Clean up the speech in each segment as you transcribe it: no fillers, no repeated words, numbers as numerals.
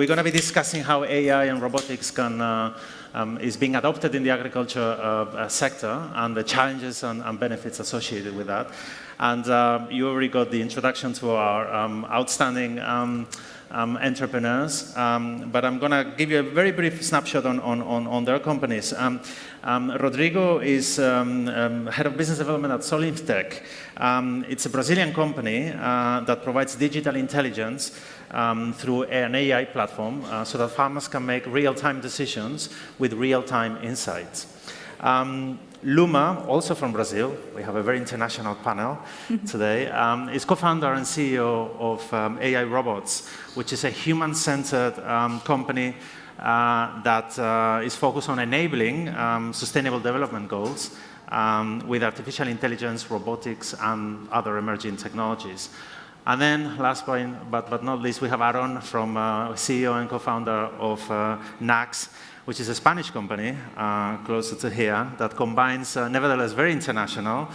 we're going to be discussing how AI and robotics is being adopted in the agriculture sector and the challenges and benefits associated with that. And you already got the introduction to our outstanding entrepreneurs, but I'm going to give you a very brief snapshot on their companies. Rodrigo is head of business development at Solintech. It's a Brazilian company that provides digital intelligence through an AI platform so that farmers can make real-time decisions with real-time insights. Luma, also from Brazil, we have a very international panel today, is co-founder and CEO of AI Robots, which is a human-centered company that is focused on enabling sustainable development goals with artificial intelligence, robotics, and other emerging technologies. And then, last but not least, we have Aaron, from CEO and co-founder of Nax, which is a Spanish company closer to here that combines, nevertheless very international,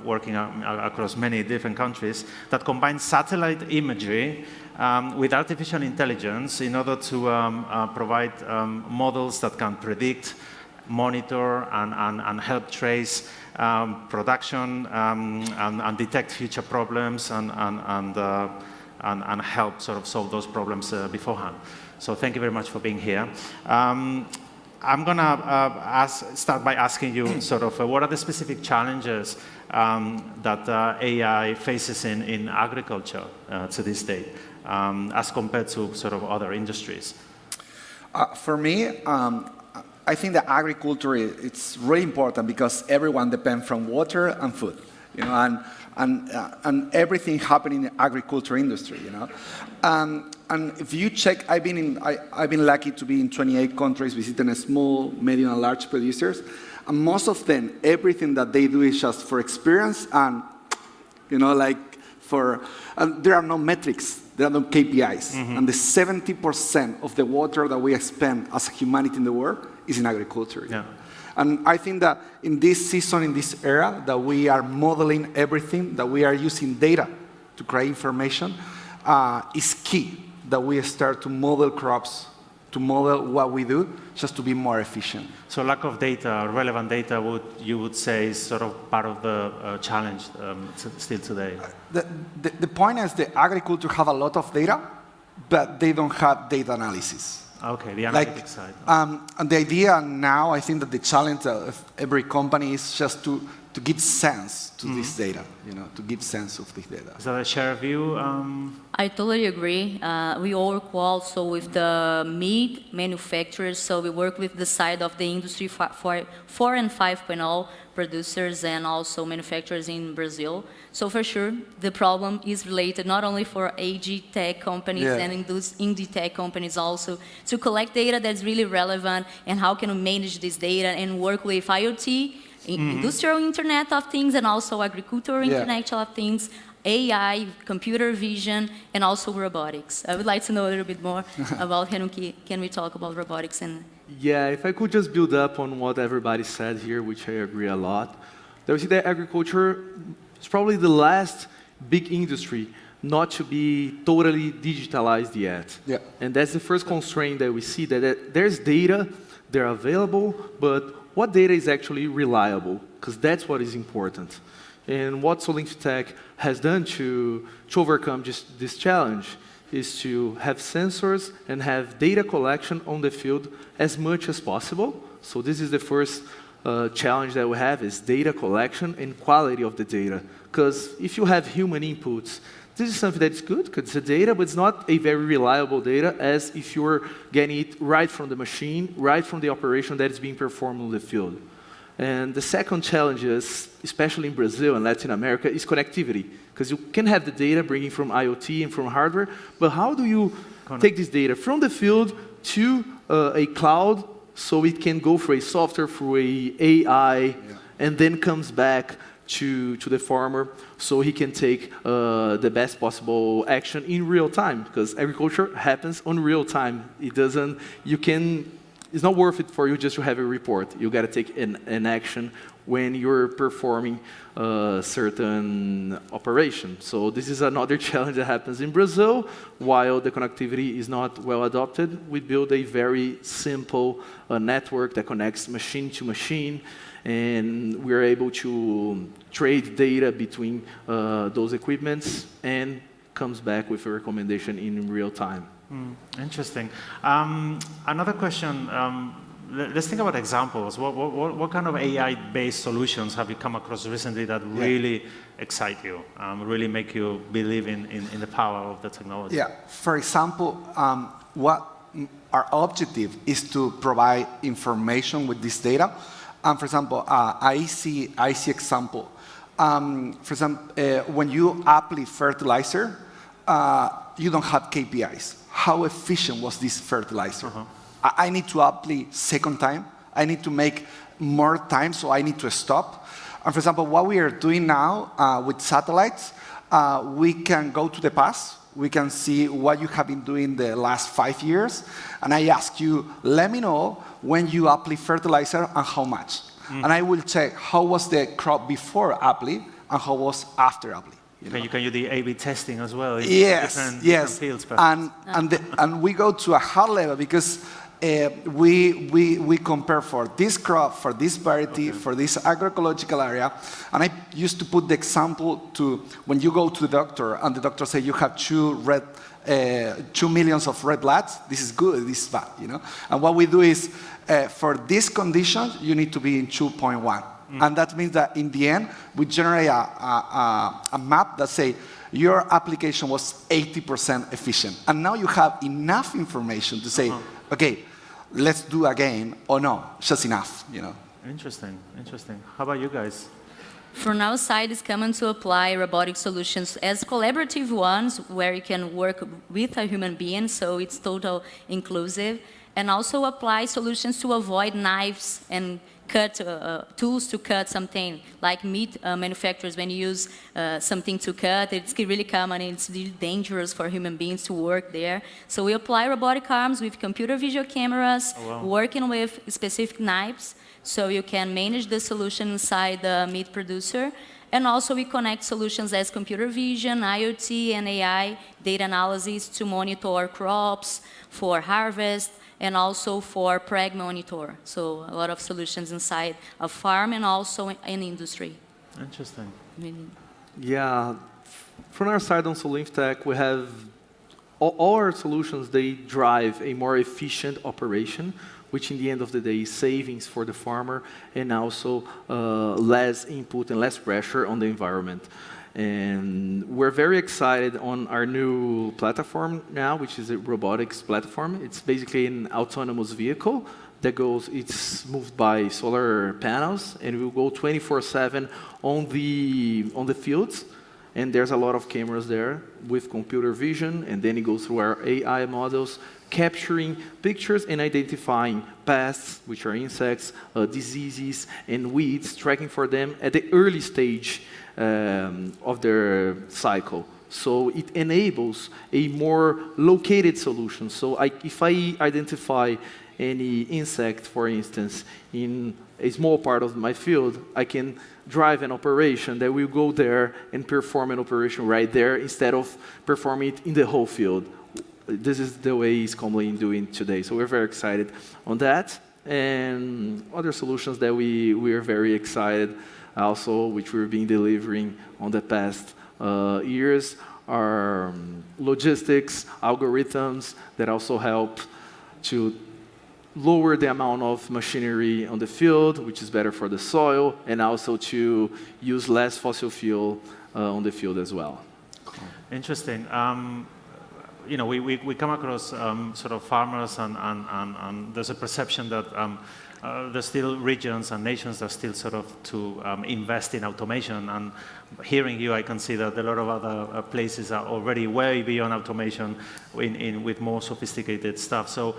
working across many different countries, that combines satellite imagery with artificial intelligence in order to provide models that can predict, monitor, and help trace production and detect future problems and help sort of solve those problems beforehand. So thank you very much for being here. I'm going to start by asking you sort of what are the specific challenges that AI faces in agriculture to this day as compared to sort of other industries? For me, I think that agriculture it's really important because everyone depends from water and food, you know, and everything happening in the agriculture industry, you know. And if you check, I've been lucky to be in 28 countries visiting small, medium, and large producers, and most of them, everything that they do is just for experience and, you know, like there are no metrics, there are no KPIs, and the 70% of the water that we spend as humanity in the world is in agriculture. Yeah. And I think that in this season, in this era, that we are modeling everything, that we are using data to create information, is key that we start to model crops, to model what we do, just to be more efficient. So lack of data, relevant data, you would say is sort of part of the challenge still today? The point is that agriculture have a lot of data, but they don't have data analysis. Okay, the analytics side. And the idea now, I think that the challenge of every company is just to give sense to this data, you know, to give sense of this data. Is that a shared view? I totally agree. We work also with the meat manufacturers, so we work with the side of the industry 4 and 5.0 producers and also manufacturers in Brazil. So for sure, the problem is related not only for AG tech companies and indie tech companies also to collect data that's really relevant and how can we manage this data and work with IoT, industrial Internet of Things, and also agricultural Internet of Things, AI, computer vision, and also robotics. I would like to know a little bit more about Henuki. Can we talk about robotics? Yeah, if I could just build up on what everybody said here, which I agree a lot. There we see that agriculture is probably the last big industry not to be totally digitalized yet. Yeah. And that's the first constraint that we see, that there's data, they're available, but what data is actually reliable? Because that's what is important. And what Solintech has done to overcome just this challenge is to have sensors and have data collection on the field as much as possible. So this is the first challenge that we have, is data collection and quality of the data. Because if you have human inputs, this is something that's good, because it's a data, but it's not a very reliable data as if you're getting it right from the machine, right from the operation that is being performed on the field. And the second challenge is, especially in Brazil and Latin America, is connectivity. Because you can have the data bringing from IoT and from hardware, but how do you take this data from the field to a cloud so it can go through a software, through a AI, and then comes back to the farmer so he can take the best possible action in real time, because agriculture happens on real time. It doesn't, you can it's not worth it for you just to have a report. You got to take an action when you're performing a certain operation. So this is another challenge that happens in Brazil. While the connectivity is not well adopted, we build a very simple network that connects machine to machine, and we're able to trade data between those equipments and comes back with a recommendation in real time. Interesting. Another question. Let's think about examples. What kind of AI-based solutions have you come across recently that really excite you, really make you believe in the power of the technology? Yeah. For example, what our objective is to provide information with this data. For example, I see example. For example, when you apply fertilizer, you don't have KPIs. How efficient was this fertilizer? I need to apply second time. I need to make more time, so I need to stop. And for example, what we are doing now with satellites, we can go to the past. We can see what you have been doing the last 5 years. And I ask you, let me know when you apply fertilizer and how much. And I will check how was the crop before apply and how was after apply. You can do the A/B testing as well. In different fields, and we go to a high level because we compare for this crop, for this variety, for this agroecological area. And I used to put the example to when you go to the doctor and the doctor says you have 2 million of red bloods. This is good, this is bad, you know. And what we do is for this condition, you need to be in 2.1. And that means that in the end, we generate a map that say your application was 80% efficient. And now you have enough information to say, okay, let's do again, or no, just enough, you know. Interesting, interesting. How about you guys? From our side, it's common to apply robotic solutions as collaborative ones where you can work with a human being, so it's total inclusive, and also apply solutions to avoid knives and cut tools to cut something, like meat manufacturers. When you use something to cut, it's really common and it's really dangerous for human beings to work there. So we apply robotic arms with computer vision cameras, working with specific knives, so you can manage the solution inside the meat producer. And also we connect solutions as computer vision, IoT, and AI data analysis to monitor crops for harvest, and also for preg monitor. So a lot of solutions inside a farm and also in industry. Interesting. Yeah, from our side on Solinftech, we have all our solutions, they drive a more efficient operation, which in the end of the day is savings for the farmer and also less input and less pressure on the environment. And we're very excited on our new platform now, which is a Robotics Platform. It's basically an autonomous vehicle that it's moved by solar panels, and will go 24/7 on the fields. And there's a lot of cameras there with computer vision, and then it goes through our AI models, capturing pictures and identifying pests, which are insects, diseases, and weeds, tracking for them at the early stage of their cycle. So it enables a more located solution. So if I identify any insect, for instance, in a small part of my field, I can drive an operation that will go there and perform an operation right there instead of performing it in the whole field. This is the way it's commonly doing today. So we're very excited on that. And other solutions that we are very excited also, which we've been delivering on the past years, are logistics algorithms that also help to lower the amount of machinery on the field, which is better for the soil, and also to use less fossil fuel on the field as well. Interesting. You know, we come across sort of farmers, and there's a perception that there's still regions and nations that still sort of to invest in automation. And hearing you, I can see that a lot of other places are already way beyond automation with more sophisticated stuff. So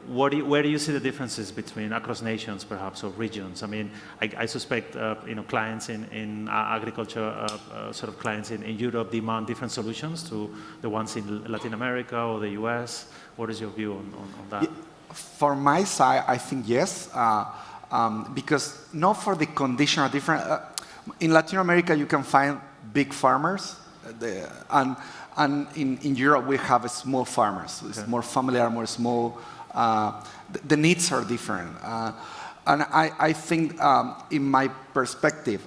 where do you see the differences between across nations, perhaps, or regions? I mean, I suspect you know, clients in agriculture, sort of clients in Europe demand different solutions to the ones in Latin America or the US. What is your view on that? For my side, I think yes, because not for the condition are different. In Latin America, you can find big farmers, and in Europe we have small farmers. Okay. It's more familiar, more small. The needs are different. And I think, in my perspective,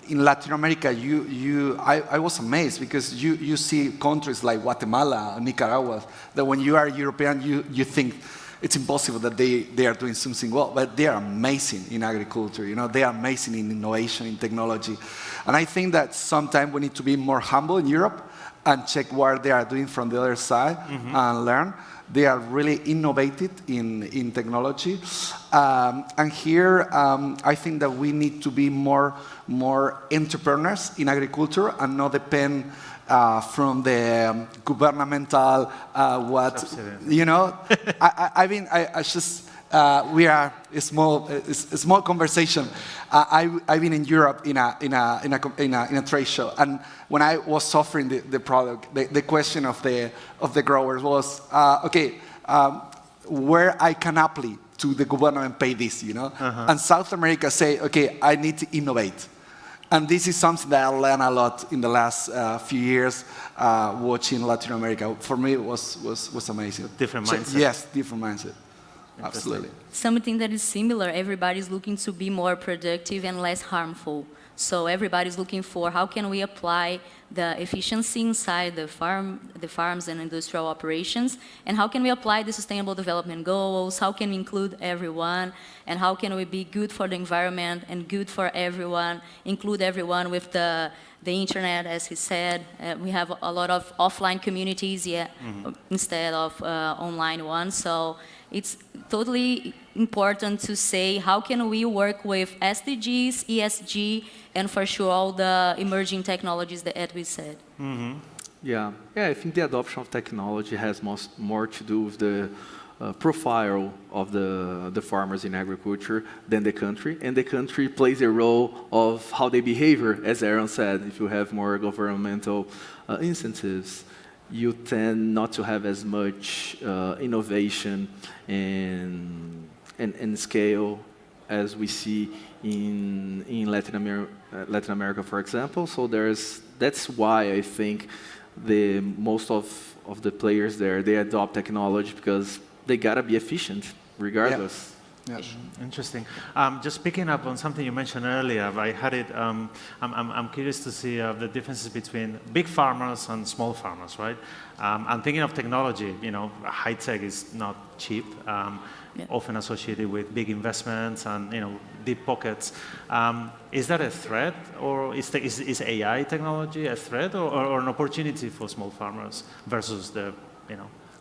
in Latin America, I was amazed because you see countries like Guatemala, Nicaragua, that when you are European, you think it's impossible that they are doing something well, but they are amazing in agriculture. You know, they are amazing in innovation, in technology. And I think that sometimes we need to be more humble in Europe and check what they are doing from the other side and learn. They are really innovative in technology. And here, I think that we need to be more entrepreneurs in agriculture and not depend from the governmental, you know. I mean, I just, we are a small conversation. I've been in Europe in a trade show, and when I was offering the product, the question of the growers was, okay, where I can apply to the government pay this, you know? And South America say, okay, I need to innovate. And this is something that I learned a lot in the last few years watching Latin America. For me, it was amazing. Different mindset. Yes, different mindset. Absolutely. Something that is similar, everybody's looking to be more productive and less harmful. So everybody's looking for how can we apply the efficiency inside the farms and industrial operations, and how can we apply the sustainable development goals, how can we include everyone, and how can we be good for the environment and good for everyone, include everyone with the internet, as he said. We have a lot of offline communities instead of online ones. So it's totally important to say how can we work with SDGs, ESG, and for sure all the emerging technologies that we said. Yeah, I think the adoption of technology has more to do with the profile of the farmers in agriculture than the country, and the country plays a role of how they behave, as Aaron said. If you have more governmental incentives, you tend not to have as much innovation and scale as we see in Latin America, for example. So that's why I think most of the players there, they adopt technology because they gotta be efficient regardless. Yeah. Yes. Interesting. Just picking up on something you mentioned earlier, I had it. I'm curious to see the differences between big farmers and small farmers, right? I'm thinking of technology. You know, high tech is not cheap. Often associated with big investments and deep pockets. Is that a threat, or is AI technology a threat, or an opportunity for small farmers versus the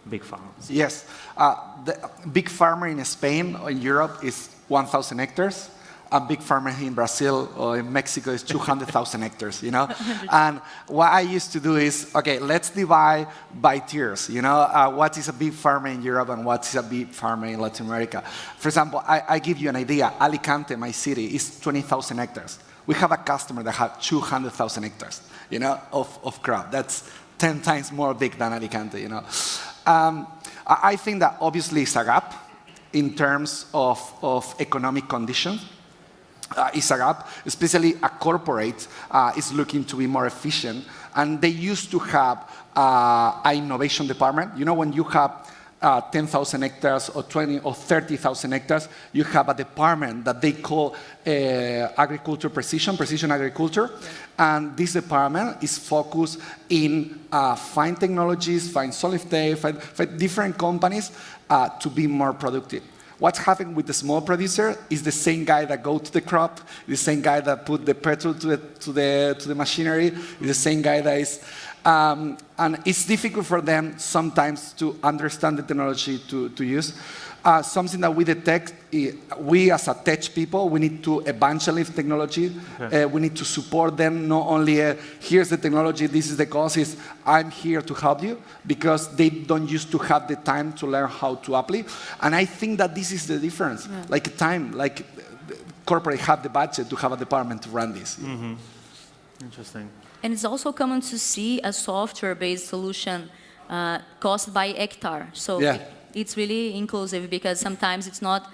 big farmers? Yes, the big farmer in Spain or in Europe is 1,000 hectares. A big farmer in Brazil or in Mexico is 200,000 hectares, you know? And what I used to do is, okay, let's divide by tiers, you know? What is a big farmer in Europe and what is a big farmer in Latin America? For example, I give you an idea. Alicante, my city, is 20,000 hectares. We have a customer that has 200,000 hectares, you know, of crop. That's 10 times more big than Alicante, you know? I think that obviously it's a gap in terms of economic conditions. It's a gap, especially a corporate is looking to be more efficient. And they used to have an innovation department. You know, when you have 10,000 hectares or 20 or 30,000 hectares, you have a department that they call agriculture precision agriculture. Yeah. And this department is focused in find technologies, find solid state, find different companies to be more productive. What's happening with the small producer is the same guy that goes to the crop, the same guy that put the petrol to the machinery, is the same guy that is, and it's difficult for them sometimes to understand the technology to use. Something that we detect, we as a tech people, we need to evangelize technology. Okay. We need to support them, not only here's the technology, this is the cost, is I'm here to help you, because they don't used to have the time to learn how to apply. And I think that this is the difference. Yeah. Like time, like corporate have the budget to have a department to run this. Mm-hmm. Interesting. And it's also common to see a software-based solution cost by hectare. So it's really inclusive because sometimes it's not.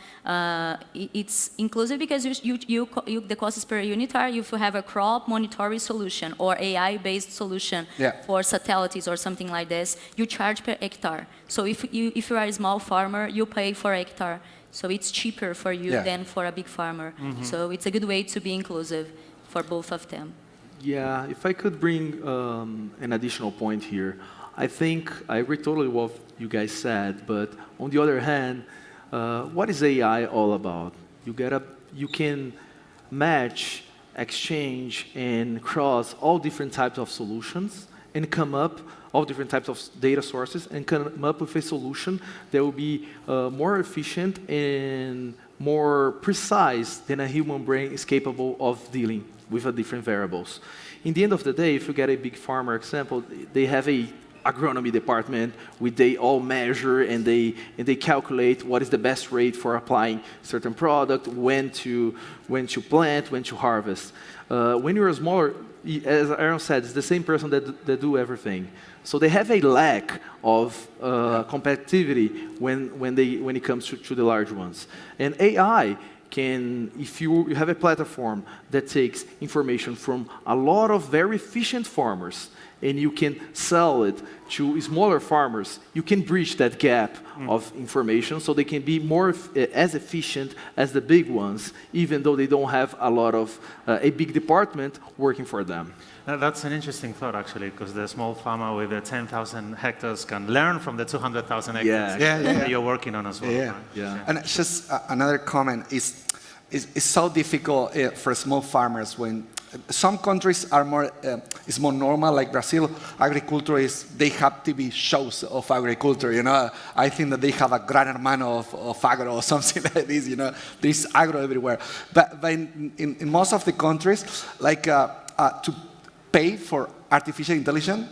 It's inclusive because the costs per unit are if you have a crop monitoring solution or AI-based solution for satellites or something like this, you charge per hectare. So if you are a small farmer, you pay for hectare. So it's cheaper for you than for a big farmer. So it's a good way to be inclusive for both of them. Yeah, if I could bring an additional point here, I think I agree totally with what you guys said, but on the other hand, what is AI all about? You can match, exchange, and cross all different types of solutions and come up, all different types of data sources, and come up with a solution that will be more efficient and more precise than a human brain is capable of dealing with different variables. In the end of the day, if you get a big farmer example, they have a agronomy department where they all measure and they calculate what is the best rate for applying certain product, when to plant, when to harvest. When you're smaller, as Aaron said, it's the same person that do everything. So they have a lack of competitivity when it comes to the large ones. And AI can, if you have a platform that takes information from a lot of very efficient farmers and you can sell it to smaller farmers, you can bridge that gap of information so they can be more as efficient as the big ones, even though they don't have a lot of a big department working for them. That's an interesting thought, actually, because the small farmer with the 10,000 hectares can learn from the 200,000 hectares that you're working on as well. Right? And just another comment is so difficult for small farmers when some countries are more, it's more normal, like Brazil, agriculture they have TV shows of agriculture, you know. I think that they have a Gran Hermano of agro or something like this, you know. There's agro everywhere. But in most of the countries, like to pay for artificial intelligence,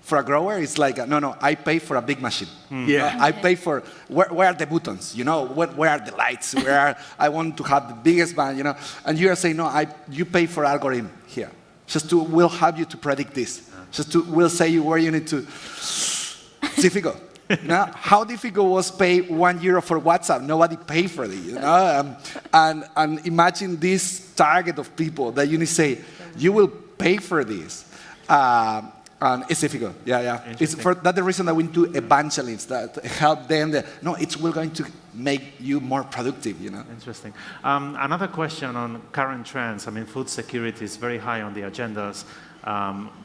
for a grower, it's like, no, I pay for a big machine. I pay for, where are the buttons? You know, where are the lights? I want to have the biggest one, you know. And you are saying, no, you pay for algorithm here. We'll have you to predict this. We'll say you where you need to. It's difficult. You know? How difficult was pay €1 for WhatsApp? Nobody paid for it, you know. And imagine this target of people that you need to say, you will pay for this. And it's difficult, It's that's the reason that we do evangelists, that help them. We're going to make you more productive, you know. Interesting. Another question on current trends. I mean, food security is very high on the agendas.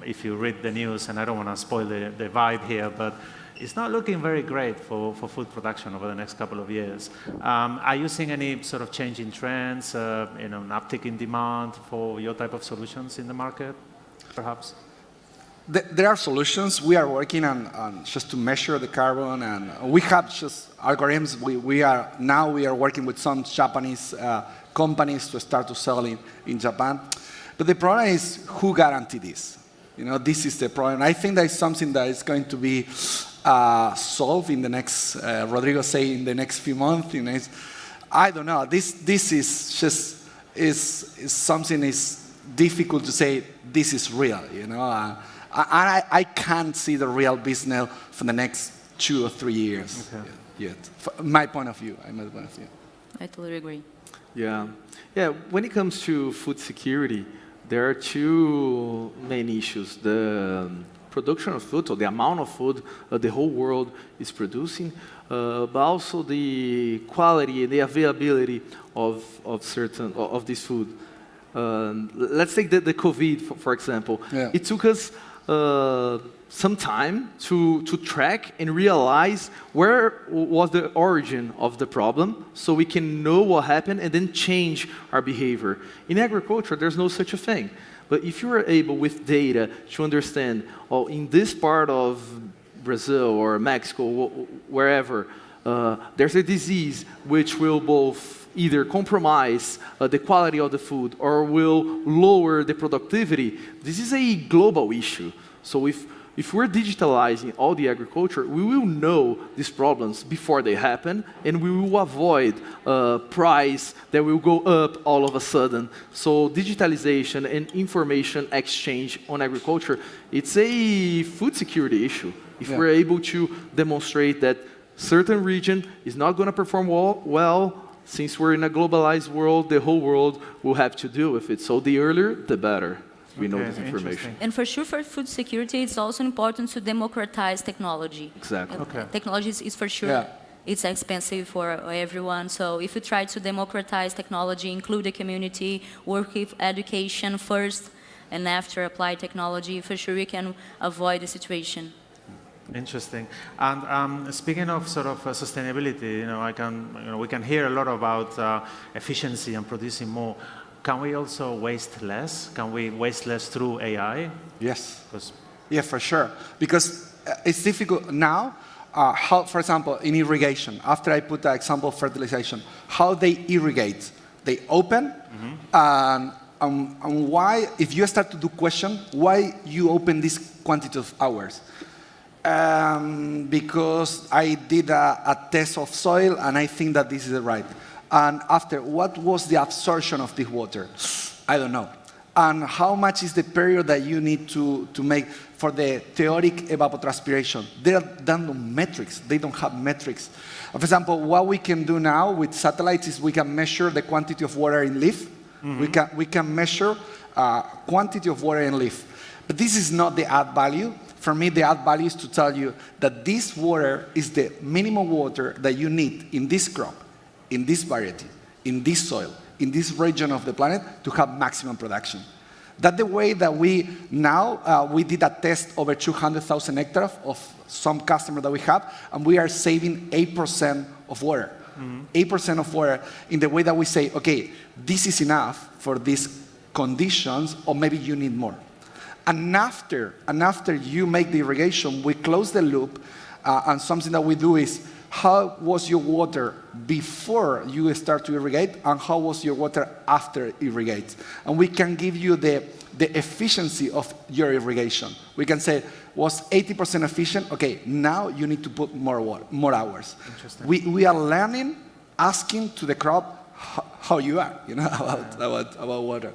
If you read the news, and I don't want to spoil the vibe here, but it's not looking very great for food production over the next couple of years. Are you seeing any sort of change in trends, an uptick in demand for your type of solutions in the market, perhaps? There are solutions. We are working on just to measure the carbon, and we have just algorithms. We are working with some Japanese companies to start to sell in Japan. But the problem is, who guarantees this? You know, this is the problem. I think that is something that is going to be solved in the next, Rodrigo say, in the next few months. You know, I don't know. This is just is something is difficult to say. This is real. You know. I can't see the real business for the next 2 or 3 years yet. From my point of view, I totally agree. Yeah. When it comes to food security, there are two main issues: the production of food, so the amount of food the whole world is producing, but also the quality and the availability of this food. Let's take the COVID for example. It took us some time to track and realize where was the origin of the problem, so we can know what happened and then change our behavior. In agriculture, there's no such a thing. But if you are able, with data, to understand, in this part of Brazil or Mexico, wherever, there's a disease which will both either compromise the quality of the food or will lower the productivity, this is a global issue. So if we're digitalizing all the agriculture, we will know these problems before they happen, and we will avoid price that will go up all of a sudden. So digitalization and information exchange on agriculture, it's a food security issue. If we're able to demonstrate that certain region is not going to perform well. Since we're in a globalized world, the whole world will have to deal with it. So the earlier, the better we know this information. And for sure, for food security, it's also important to democratize technology. Exactly. Technology is for sure, it's expensive for everyone. So if you try to democratize technology, include the community, work with education first, and after apply technology, for sure we can avoid the situation. Interesting. And speaking of sort of sustainability, we can hear a lot about efficiency and producing more. Can we also waste less? Can we waste less through AI? Yes. Yeah, for sure. Because it's difficult now. How, for example, in irrigation, after I put the example of fertilization, how they irrigate. They open, and why, if you start to do question, why you open this quantity of hours? Because I did a test of soil, and I think that this is right. And after, what was the absorption of this water? I don't know. And how much is the period that you need to make for the theoretic evapotranspiration? They don't know metrics. They don't have metrics. For example, what we can do now with satellites is we can measure the quantity of water in leaf. We can measure quantity of water in leaf. But this is not the add value. For me, the add value is to tell you that this water is the minimum water that you need in this crop, in this variety, in this soil, in this region of the planet to have maximum production. That's the way that we now, we did a test over 200,000 hectares of some customer that we have, and we are saving 8% of water. 8% of water in the way that we say, okay, this is enough for these conditions, or maybe you need more. And after you make the irrigation, we close the loop, and something that we do is, how was your water before you start to irrigate, and how was your water after irrigate? And we can give you the efficiency of your irrigation. We can say, was 80% efficient? Okay, now you need to put more water, more hours. We are learning, asking to the crop how you are, about water.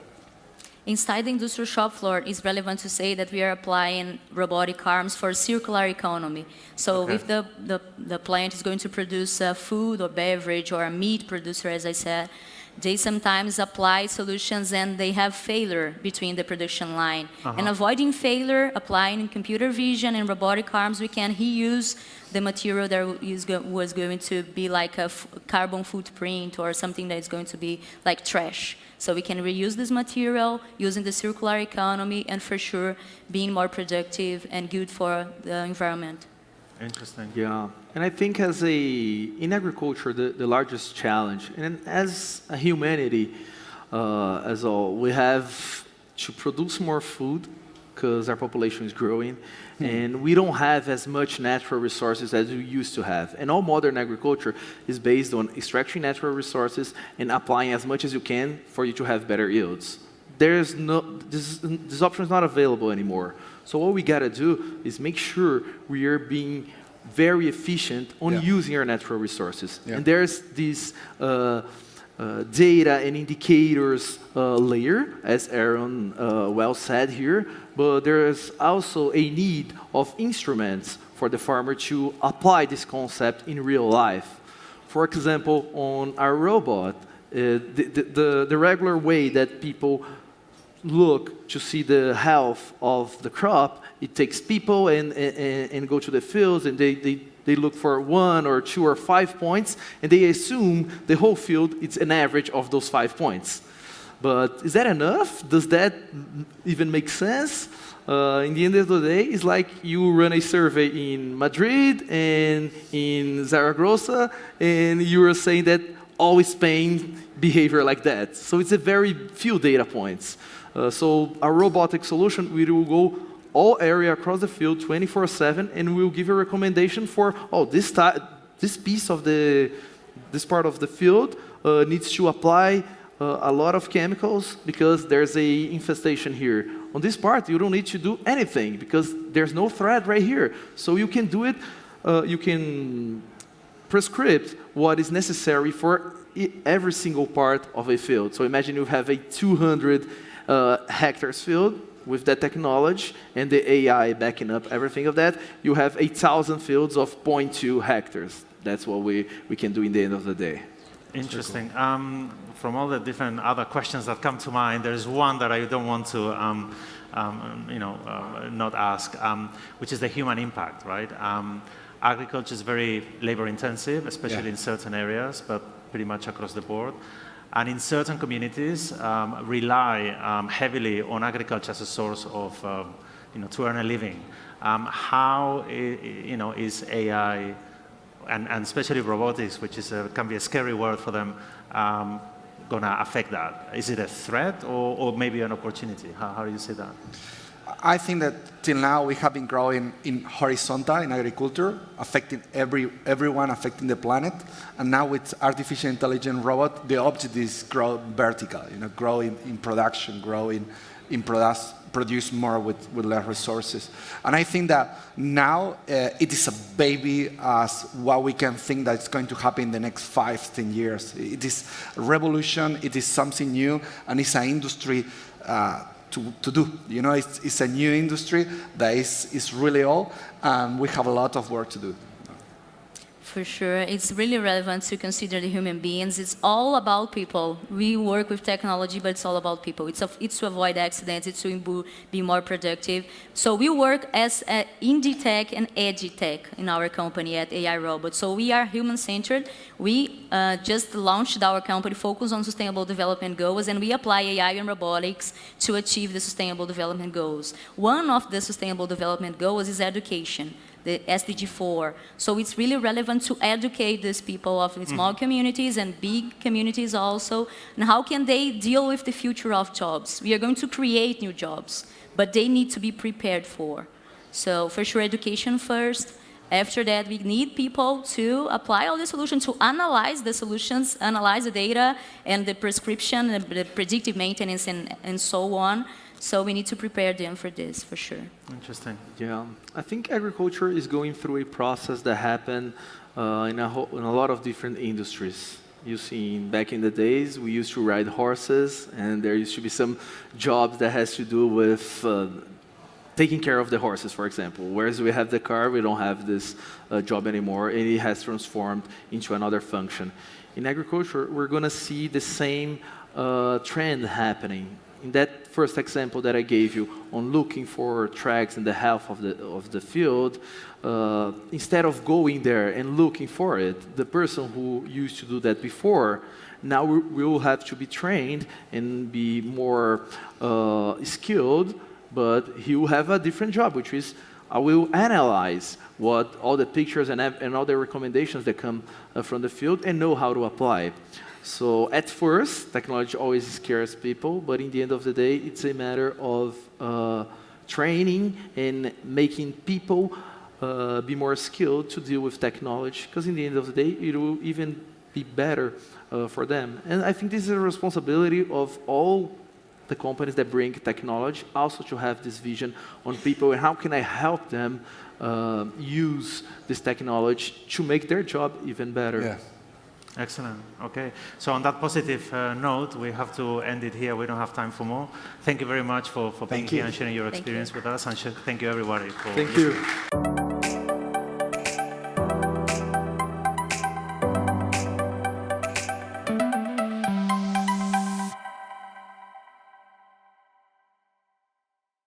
Inside the industrial shop floor, it's relevant to say that we are applying robotic arms for circular economy. So if the plant is going to produce food or beverage, or a meat producer, as I said, they sometimes apply solutions and they have failure between the production line. And avoiding failure, applying computer vision and robotic arms, we can reuse the material that was going to be like a carbon footprint, or something that is going to be like trash. So we can reuse this material using the circular economy, and for sure being more productive and good for the environment. Interesting. Yeah, and I think in agriculture, the largest challenge, and as a humanity as all, we have to produce more food because our population is growing, and we don't have as much natural resources as we used to have. And all modern agriculture is based on extracting natural resources and applying as much as you can for you to have better yields. This option is not available anymore. So what we got to do is make sure we are being very efficient on using our natural resources. And there's this data and indicators layer, as Aaron well said here, but there is also a need of instruments for the farmer to apply this concept in real life. For example, on our robot, the regular way that people look to see the health of the crop, it takes people and go to the fields, and they look for 1 or 2 or 5 points, and they assume the whole field is an average of those 5 points. But is that enough? Does that even make sense? In the end of the day, it's like you run a survey in Madrid and in Zaragoza, and you are saying that all Spain behavior like that. So it's a very few data points. So our robotic solution, we will go all area across the field 24/7, and we'll give a recommendation for, this piece of this part of the field needs to apply a lot of chemicals because there's a infestation here. On this part, you don't need to do anything because there's no threat right here. So you can do it, you can prescribe what is necessary for every single part of a field. So imagine you have a 200 hectares field with that technology and the AI backing up everything of that. You have 1,000 fields of 0.2 hectares. That's what we can do in the end of the day. Interesting. From all the different other questions that come to mind, there's one that I don't want to, not ask, which is the human impact, right? Agriculture is very labor-intensive, especially in certain areas, but pretty much across the board. And in certain communities, rely heavily on agriculture as a source of, to earn a living. How, is AI, and especially robotics, which is can be a scary word for them, going to affect that? Is it a threat or maybe an opportunity? How do you see that? I think that till now we have been growing in horizontal in agriculture, affecting everyone, affecting the planet. And now with artificial intelligence robot, the object is grow vertical, grow in production, grow in produce more with less resources. And I think that now it is a baby as what we can think that it's going to happen in the next 5-10 years. It is a revolution, it is something new, and it's an industry to do. It's a new industry that is really old, and we have a lot of work to do. For sure, it's really relevant to consider the human beings. It's all about people. We work with technology, but it's all about people. It's to avoid accidents, it's to be more productive. So we work as indie tech and edgy tech in our company at AI Robots. So we are human-centered. We just launched our company focused on sustainable development goals, and we apply AI and robotics to achieve the sustainable development goals. One of the sustainable development goals is education, the SDG 4. So it's really relevant to educate these people of small communities and big communities also, and how can they deal with the future of jobs. We are going to create new jobs, but they need to be prepared for. So for sure, education first. After that, we need people to apply all the solutions, to analyze the solutions, analyze the data and the prescription, and the predictive maintenance, and so on. So we need to prepare them for this, for sure. Interesting. Yeah, I think agriculture is going through a process that happened in a lot of different industries. You see, back in the days, we used to ride horses, and there used to be some jobs that has to do with taking care of the horses, for example. Whereas we have the car, we don't have this job anymore, and it has transformed into another function. In agriculture, we're going to see the same trend happening. In that first example that I gave you on looking for tracks in the health of the field, instead of going there and looking for it, the person who used to do that before, now will have to be trained and be more skilled, but he will have a different job, which is I will analyze what all the pictures and all the recommendations that come from the field and know how to apply. So at first, technology always scares people, but in the end of the day, it's a matter of training and making people be more skilled to deal with technology, because in the end of the day, it will even be better for them. And I think this is a responsibility of all the companies that bring technology, also to have this vision on people and how can I help them use this technology to make their job even better. Yeah. Excellent. Okay. So on that positive note, we have to end it here. We don't have time for more. Thank you very much for being here and sharing your experience with us. And thank you, everybody. Thank you.